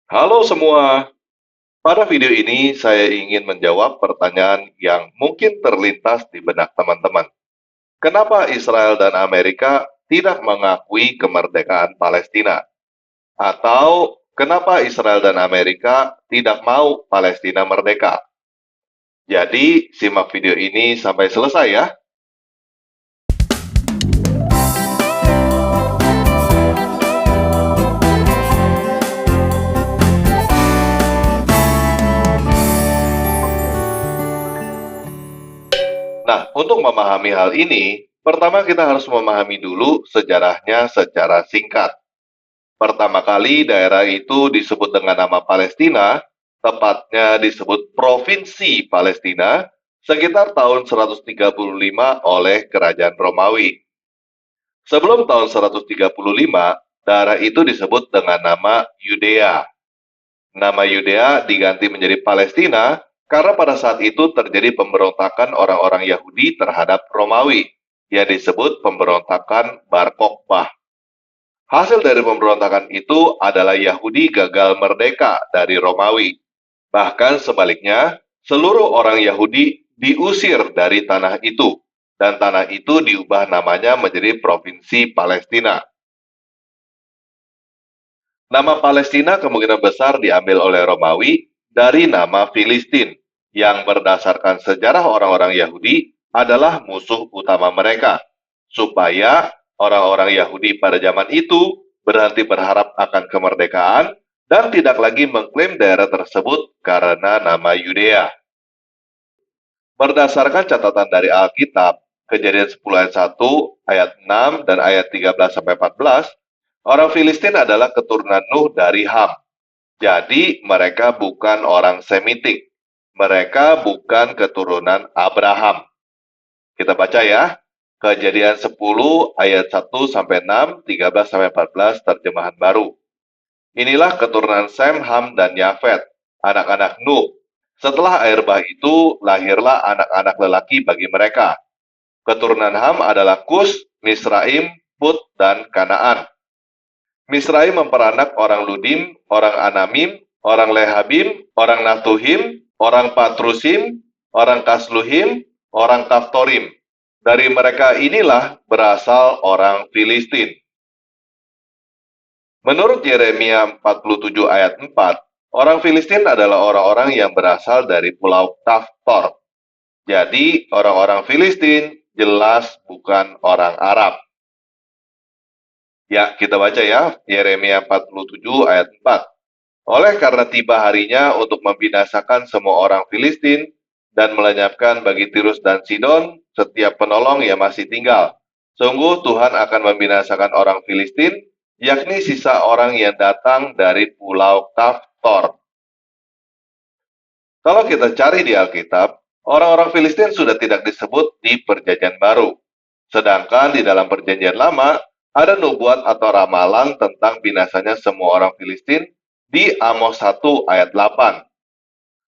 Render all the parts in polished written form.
Halo semua, pada video ini saya ingin menjawab pertanyaan yang mungkin terlintas di benak teman-teman. Kenapa Israel dan Amerika tidak mengakui kemerdekaan Palestina? Atau kenapa Israel dan Amerika tidak mau Palestina merdeka? Jadi, simak video ini sampai selesai ya. Nah, untuk memahami hal ini, pertama kita harus memahami dulu sejarahnya secara singkat. Pertama kali daerah itu disebut dengan nama Palestina, tepatnya disebut Provinsi Palestina, sekitar tahun 135 oleh Kerajaan Romawi. Sebelum tahun 135, daerah itu disebut dengan nama Yudea. Nama Yudea diganti menjadi Palestina karena pada saat itu terjadi pemberontakan orang-orang Yahudi terhadap Romawi, yang disebut pemberontakan Bar Kokhbah. Hasil dari pemberontakan itu adalah Yahudi gagal merdeka dari Romawi. Bahkan sebaliknya, seluruh orang Yahudi diusir dari tanah itu, dan tanah itu diubah namanya menjadi Provinsi Palestina. Nama Palestina kemungkinan besar diambil oleh Romawi dari nama Filistin, yang berdasarkan sejarah orang-orang Yahudi adalah musuh utama mereka, supaya orang-orang Yahudi pada zaman itu berhenti berharap akan kemerdekaan dan tidak lagi mengklaim daerah tersebut karena nama Yudea. Berdasarkan catatan dari Alkitab, Kejadian 10 ayat 1, ayat 6, dan ayat 13-14, orang Filistin adalah keturunan Nuh dari Ham. Jadi mereka bukan orang Semitik. Mereka bukan keturunan Abraham. Kita baca ya. Kejadian 10 ayat 1-6, 13-14 terjemahan baru. Inilah keturunan Sem, Ham, dan Yafet, anak-anak Nuh. Setelah air bah itu, lahirlah anak-anak lelaki bagi mereka. Keturunan Ham adalah Kus, Misraim, Put, dan Kanaan. Misraim memperanak orang Ludim, orang Anamim, orang Lehabim, orang Natuhim, orang Patrusim, orang Kasluhim, orang Kaftorim. Dari mereka inilah berasal orang Filistin. Menurut Yeremia 47 ayat 4, orang Filistin adalah orang-orang yang berasal dari Pulau Kaftor. Jadi, orang-orang Filistin jelas bukan orang Arab. Ya, kita baca ya, Yeremia 47 ayat 4. Oleh karena tiba harinya untuk membinasakan semua orang Filistin dan melenyapkan bagi Tirus dan Sidon setiap penolong yang masih tinggal. Sungguh Tuhan akan membinasakan orang Filistin, yakni sisa orang yang datang dari Pulau Kaftor. Kalau kita cari di Alkitab, orang-orang Filistin sudah tidak disebut di Perjanjian Baru. Sedangkan di dalam Perjanjian Lama, ada nubuat atau ramalan tentang binasanya semua orang Filistin di Amos 1 ayat 8.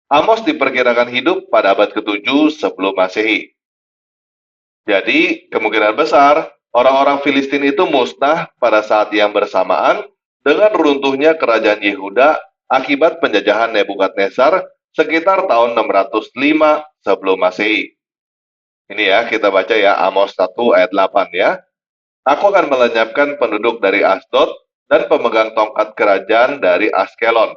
Amos diperkirakan hidup pada abad ke-7 sebelum Masehi. Jadi, kemungkinan besar, orang-orang Filistin itu musnah pada saat yang bersamaan dengan runtuhnya kerajaan Yehuda akibat penjajahan Nebukadnezar sekitar tahun 605 sebelum Masehi. Ini ya, kita baca ya Amos 1 ayat 8 ya. Aku akan melenyapkan penduduk dari Asdod dan pemegang tongkat kerajaan dari Askelon.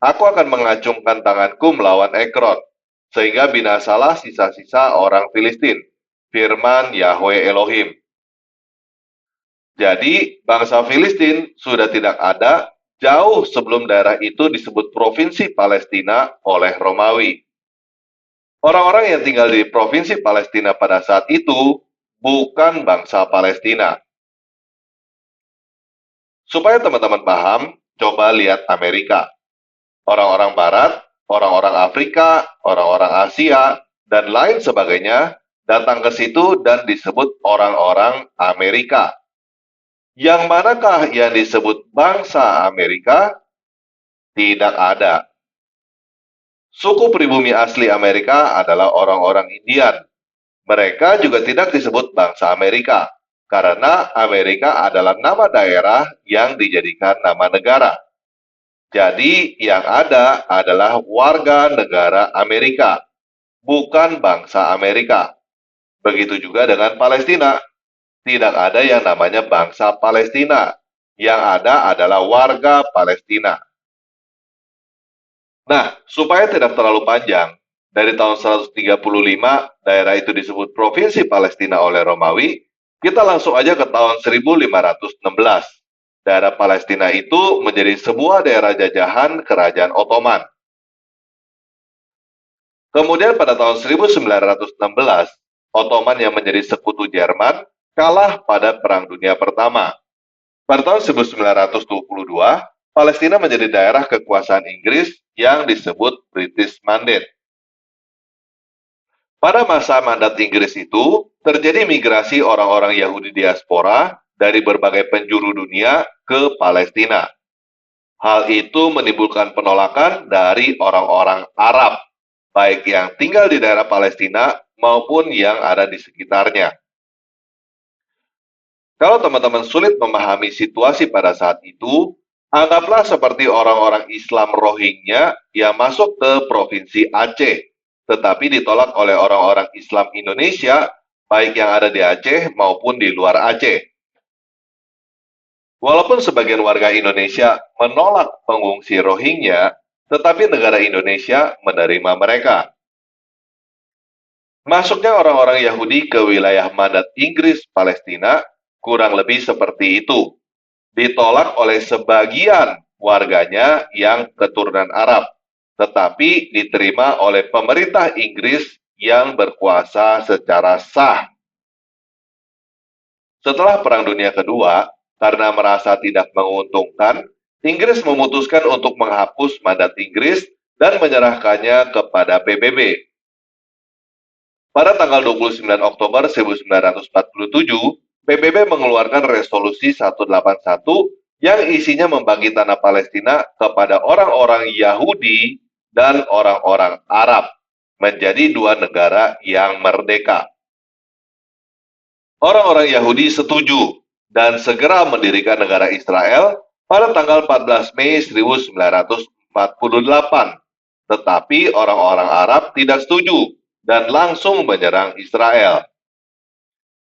Aku akan mengacungkan tanganku melawan Ekron, sehingga binasalah sisa-sisa orang Filistin. Firman Yahweh Elohim. Jadi, bangsa Filistin sudah tidak ada jauh sebelum daerah itu disebut Provinsi Palestina oleh Romawi. Orang-orang yang tinggal di Provinsi Palestina pada saat itu bukan bangsa Palestina. Supaya teman-teman paham, coba lihat Amerika. Orang-orang Barat, orang-orang Afrika, orang-orang Asia, dan lain sebagainya datang ke situ dan disebut orang-orang Amerika. Yang manakah yang disebut bangsa Amerika? Tidak ada. Suku pribumi asli Amerika adalah orang-orang Indian. Mereka juga tidak disebut bangsa Amerika, karena Amerika adalah nama daerah yang dijadikan nama negara. Jadi yang ada adalah warga negara Amerika, bukan bangsa Amerika. Begitu juga dengan Palestina. Tidak ada yang namanya bangsa Palestina. Yang ada adalah warga Palestina. Nah, supaya tidak terlalu panjang, dari tahun 135 daerah itu disebut Provinsi Palestina oleh Romawi, kita langsung aja ke tahun 1516. Daerah Palestina itu menjadi sebuah daerah jajahan Kerajaan Ottoman. Kemudian pada tahun 1916, Ottoman yang menjadi sekutu Jerman kalah pada Perang Dunia Pertama. Pada tahun 1922, Palestina menjadi daerah kekuasaan Inggris yang disebut British Mandate. Pada masa mandat Inggris itu, terjadi migrasi orang-orang Yahudi diaspora dari berbagai penjuru dunia ke Palestina. Hal itu menimbulkan penolakan dari orang-orang Arab, baik yang tinggal di daerah Palestina maupun yang ada di sekitarnya. Kalau teman-teman sulit memahami situasi pada saat itu, anggaplah seperti orang-orang Islam Rohingya yang masuk ke Provinsi Aceh, tetapi ditolak oleh orang-orang Islam Indonesia, baik yang ada di Aceh maupun di luar Aceh. Walaupun sebagian warga Indonesia menolak pengungsi Rohingya, tetapi negara Indonesia menerima mereka. Masuknya orang-orang Yahudi ke wilayah mandat Inggris Palestina kurang lebih seperti itu. Ditolak oleh sebagian warganya yang keturunan Arab, tetapi diterima oleh pemerintah Inggris yang berkuasa secara sah. Setelah Perang Dunia Kedua, karena merasa tidak menguntungkan, Inggris memutuskan untuk menghapus mandat Inggris dan menyerahkannya kepada PBB. Pada tanggal 29 Oktober 1947, PBB mengeluarkan resolusi 181 yang isinya membagi tanah Palestina kepada orang-orang Yahudi dan orang-orang Arab menjadi dua negara yang merdeka. Orang-orang Yahudi setuju dan segera mendirikan negara Israel pada tanggal 14 Mei 1948. Tetapi orang-orang Arab tidak setuju dan langsung menyerang Israel.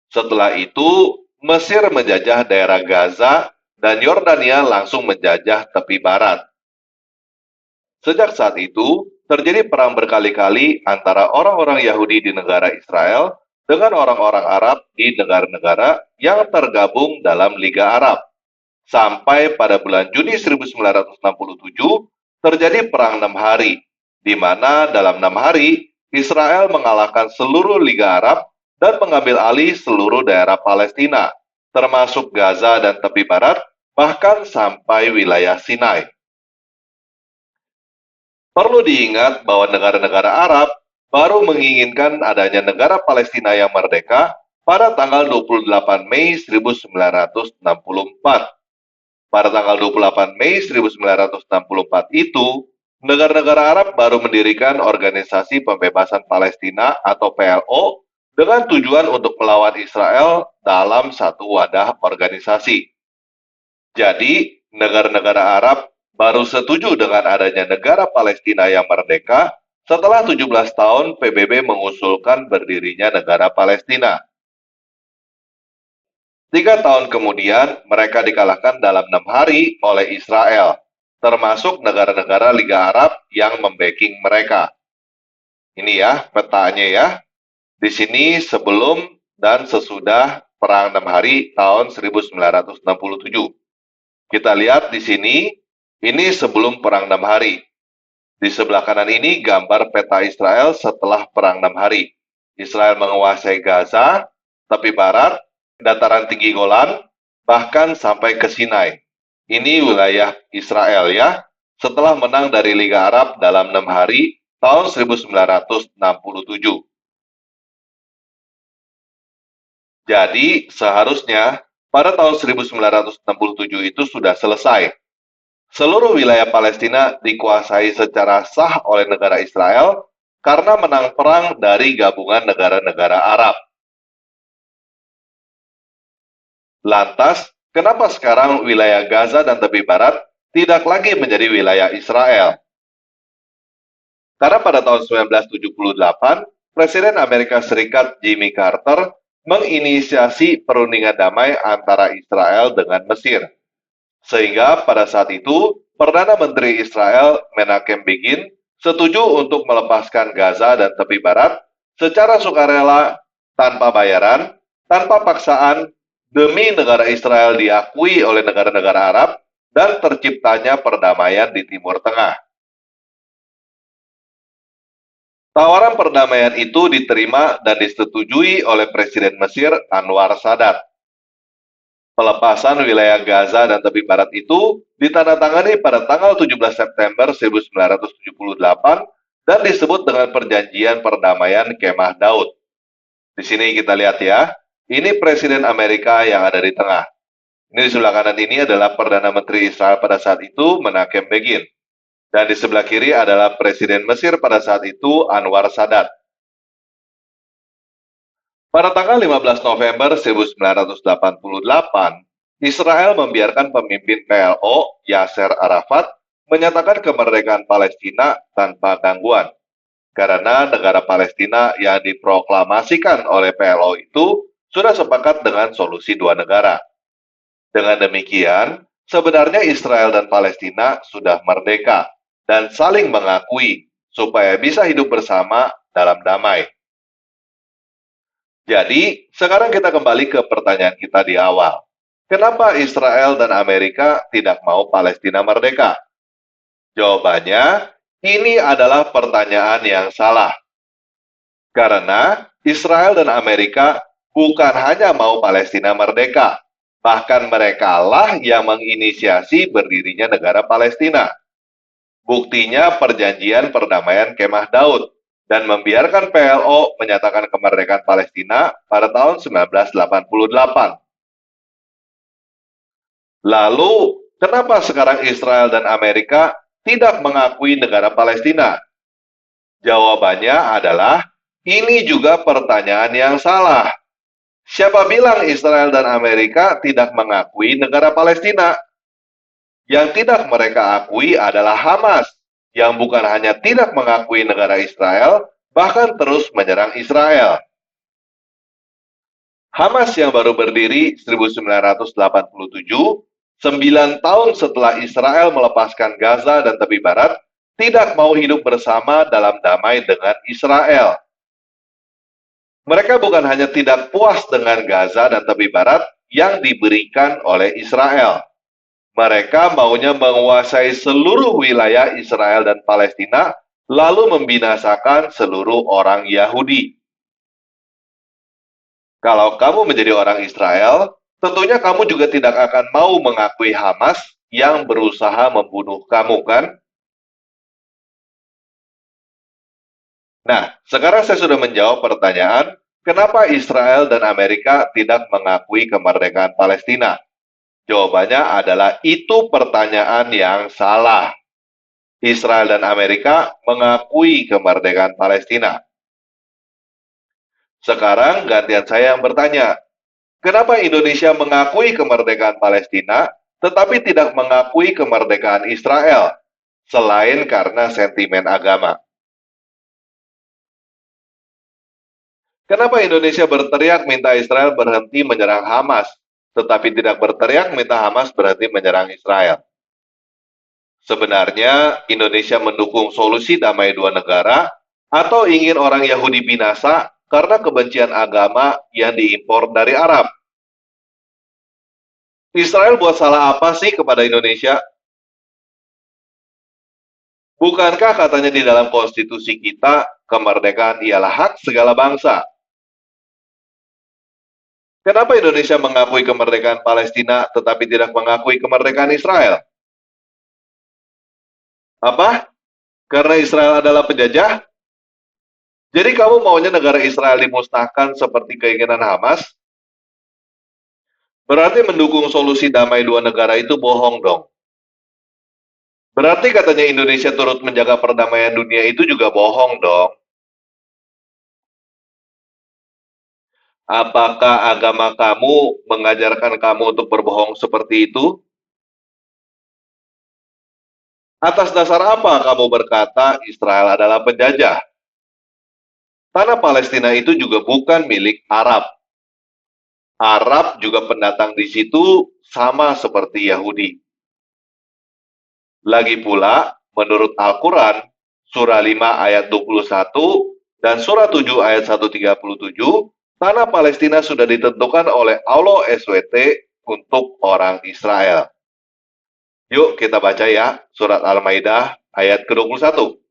Setelah itu, Mesir menjajah daerah Gaza dan Yordania langsung menjajah tepi barat. Sejak saat itu, terjadi perang berkali-kali antara orang-orang Yahudi di negara Israel dengan orang-orang Arab di negara-negara yang tergabung dalam Liga Arab. Sampai pada bulan Juni 1967, terjadi perang 6 hari, di mana dalam 6 hari, Israel mengalahkan seluruh Liga Arab dan mengambil alih seluruh daerah Palestina, termasuk Gaza dan tepi barat, bahkan sampai wilayah Sinai. Perlu diingat bahwa negara-negara Arab baru menginginkan adanya negara Palestina yang merdeka pada tanggal 28 Mei 1964. Pada tanggal 28 Mei 1964 itu, negara-negara Arab baru mendirikan Organisasi Pembebasan Palestina atau PLO dengan tujuan untuk melawan Israel dalam satu wadah organisasi. Jadi, negara-negara Arab baru setuju dengan adanya negara Palestina yang merdeka setelah 17 tahun PBB mengusulkan berdirinya negara Palestina. 3 tahun kemudian, mereka dikalahkan dalam 6 hari oleh Israel, termasuk negara-negara Liga Arab yang membacking mereka. Ini ya petanya ya. Di sini sebelum dan sesudah Perang 6 Hari tahun 1967. Kita lihat di sini, ini sebelum Perang 6 Hari. Di sebelah kanan ini gambar peta Israel setelah Perang 6 Hari. Israel menguasai Gaza, tepi barat, dataran tinggi Golan, bahkan sampai ke Sinai. Ini wilayah Israel ya, setelah menang dari Liga Arab dalam 6 hari tahun 1967. Jadi, seharusnya pada tahun 1967 itu sudah selesai. Seluruh wilayah Palestina dikuasai secara sah oleh negara Israel karena menang perang dari gabungan negara-negara Arab. Lantas, kenapa sekarang wilayah Gaza dan tepi barat tidak lagi menjadi wilayah Israel. Karena pada tahun 1978, Presiden Amerika Serikat Jimmy Carter menginisiasi perundingan damai antara Israel dengan Mesir. Sehingga pada saat itu, Perdana Menteri Israel Menachem Begin setuju untuk melepaskan Gaza dan tepi barat secara sukarela, tanpa bayaran, tanpa paksaan, demi negara Israel diakui oleh negara-negara Arab dan terciptanya perdamaian di Timur Tengah. Tawaran perdamaian itu diterima dan disetujui oleh Presiden Mesir Anwar Sadat. Pelepasan wilayah Gaza dan tepi barat itu ditandatangani pada tanggal 17 September 1978 dan disebut dengan Perjanjian Perdamaian Kemah Daud. Di sini kita lihat ya, ini Presiden Amerika yang ada di tengah. Ini di sebelah kanan ini adalah Perdana Menteri Israel pada saat itu, Menachem Begin. Dan di sebelah kiri adalah Presiden Mesir pada saat itu, Anwar Sadat. Pada tanggal 15 November 1988, Israel membiarkan pemimpin PLO, Yasser Arafat, menyatakan kemerdekaan Palestina tanpa gangguan. Karena negara Palestina yang diproklamasikan oleh PLO itu sudah sepakat dengan solusi dua negara. Dengan demikian, sebenarnya Israel dan Palestina sudah merdeka dan saling mengakui supaya bisa hidup bersama dalam damai. Jadi, sekarang kita kembali ke pertanyaan kita di awal. Kenapa Israel dan Amerika tidak mau Palestina merdeka? Jawabannya, ini adalah pertanyaan yang salah. Karena Israel dan Amerika bukan hanya mau Palestina merdeka, bahkan merekalah yang menginisiasi berdirinya negara Palestina. Buktinya perjanjian perdamaian Kemah Daud dan membiarkan PLO menyatakan kemerdekaan Palestina pada tahun 1988. Lalu, kenapa sekarang Israel dan Amerika tidak mengakui negara Palestina? Jawabannya adalah, ini juga pertanyaan yang salah. Siapa bilang Israel dan Amerika tidak mengakui negara Palestina? Yang tidak mereka akui adalah Hamas, yang bukan hanya tidak mengakui negara Israel, bahkan terus menyerang Israel. Hamas yang baru berdiri 1987, 9 tahun setelah Israel melepaskan Gaza dan tepi barat, tidak mau hidup bersama dalam damai dengan Israel. Mereka bukan hanya tidak puas dengan Gaza dan tepi barat yang diberikan oleh Israel. Mereka maunya menguasai seluruh wilayah Israel dan Palestina, lalu membinasakan seluruh orang Yahudi. Kalau kamu menjadi orang Israel, tentunya kamu juga tidak akan mau mengakui Hamas yang berusaha membunuh kamu, kan? Nah, sekarang saya sudah menjawab pertanyaan, kenapa Israel dan Amerika tidak mengakui kemerdekaan Palestina? Jawabannya adalah itu pertanyaan yang salah. Israel dan Amerika mengakui kemerdekaan Palestina. Sekarang gantian saya yang bertanya, kenapa Indonesia mengakui kemerdekaan Palestina tetapi tidak mengakui kemerdekaan Israel? Selain karena sentimen agama. Kenapa Indonesia berteriak minta Israel berhenti menyerang Hamas, tetapi tidak berteriak minta Hamas berhenti menyerang Israel? Sebenarnya, Indonesia mendukung solusi damai dua negara atau ingin orang Yahudi binasa karena kebencian agama yang diimpor dari Arab. Israel buat salah apa sih kepada Indonesia? Bukankah katanya di dalam konstitusi kita, kemerdekaan ialah hak segala bangsa? Kenapa Indonesia mengakui kemerdekaan Palestina tetapi tidak mengakui kemerdekaan Israel? Apa? Karena Israel adalah penjajah? Jadi kamu maunya negara Israel dimusnahkan seperti keinginan Hamas? Berarti mendukung solusi damai dua negara itu bohong dong. Berarti katanya Indonesia turut menjaga perdamaian dunia itu juga bohong dong. Apakah agama kamu mengajarkan kamu untuk berbohong seperti itu? Atas dasar apa kamu berkata Israel adalah penjajah? Tanah Palestina itu juga bukan milik Arab. Arab juga pendatang di situ sama seperti Yahudi. Lagi pula, menurut Al-Quran, surah 5 ayat 21 dan surah 7 ayat 137, tanah Palestina sudah ditentukan oleh Allah SWT untuk orang Israel. Yuk kita baca ya, surat Al-Maidah ayat ke-21.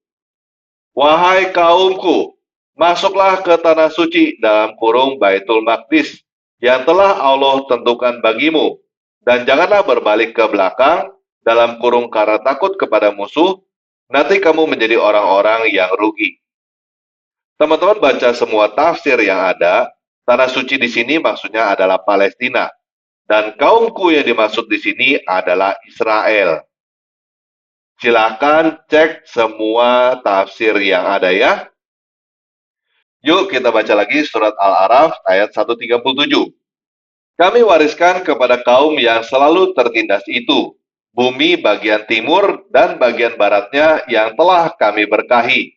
Wahai kaumku, masuklah ke tanah suci dalam kurung Baitul Maqdis yang telah Allah tentukan bagimu, dan janganlah berbalik ke belakang dalam kurung karena takut kepada musuh, nanti kamu menjadi orang-orang yang rugi. Teman-teman baca semua tafsir yang ada, tanah suci di sini maksudnya adalah Palestina, dan kaumku yang dimaksud di sini adalah Israel. Silakan cek semua tafsir yang ada ya. Yuk kita baca lagi surat Al-A'raf ayat 137. Kami wariskan kepada kaum yang selalu tertindas itu, bumi bagian timur dan bagian baratnya yang telah kami berkahi.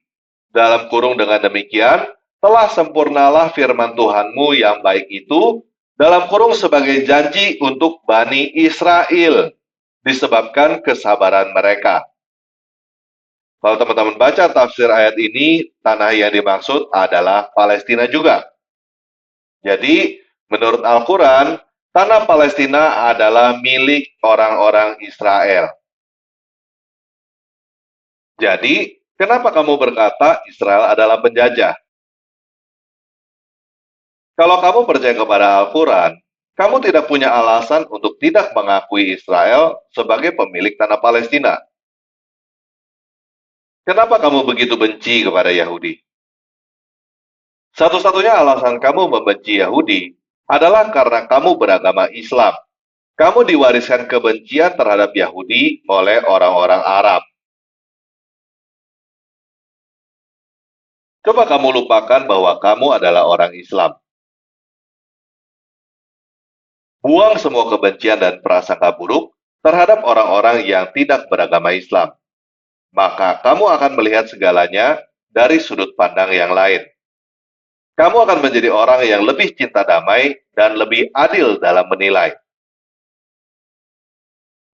Dalam kurung dengan demikian, telah sempurnalah firman Tuhanmu yang baik itu, dalam kurung sebagai janji untuk Bani Israel, disebabkan kesabaran mereka. Kalau teman-teman baca tafsir ayat ini, tanah yang dimaksud adalah Palestina juga. Jadi, menurut Al-Quran, tanah Palestina adalah milik orang-orang Israel. Jadi, kenapa kamu berkata Israel adalah penjajah? Kalau kamu percaya kepada Al-Quran, kamu tidak punya alasan untuk tidak mengakui Israel sebagai pemilik tanah Palestina. Kenapa kamu begitu benci kepada Yahudi? Satu-satunya alasan kamu membenci Yahudi adalah karena kamu beragama Islam. Kamu diwariskan kebencian terhadap Yahudi oleh orang-orang Arab. Coba kamu lupakan bahwa kamu adalah orang Islam. Buang semua kebencian dan prasangka buruk terhadap orang-orang yang tidak beragama Islam. Maka kamu akan melihat segalanya dari sudut pandang yang lain. Kamu akan menjadi orang yang lebih cinta damai dan lebih adil dalam menilai.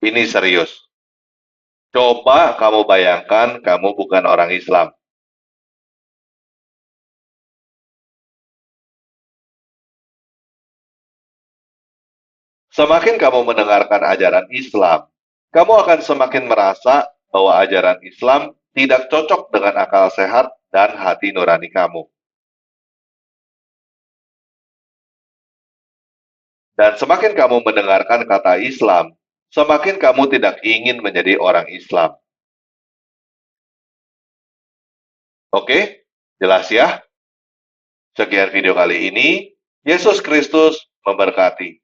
Ini serius. Coba kamu bayangkan kamu bukan orang Islam. Semakin kamu mendengarkan ajaran Islam, kamu akan semakin merasa bahwa ajaran Islam tidak cocok dengan akal sehat dan hati nurani kamu. Dan semakin kamu mendengarkan kata Islam, semakin kamu tidak ingin menjadi orang Islam. Oke, jelas ya? Sekian video kali ini. Yesus Kristus memberkati.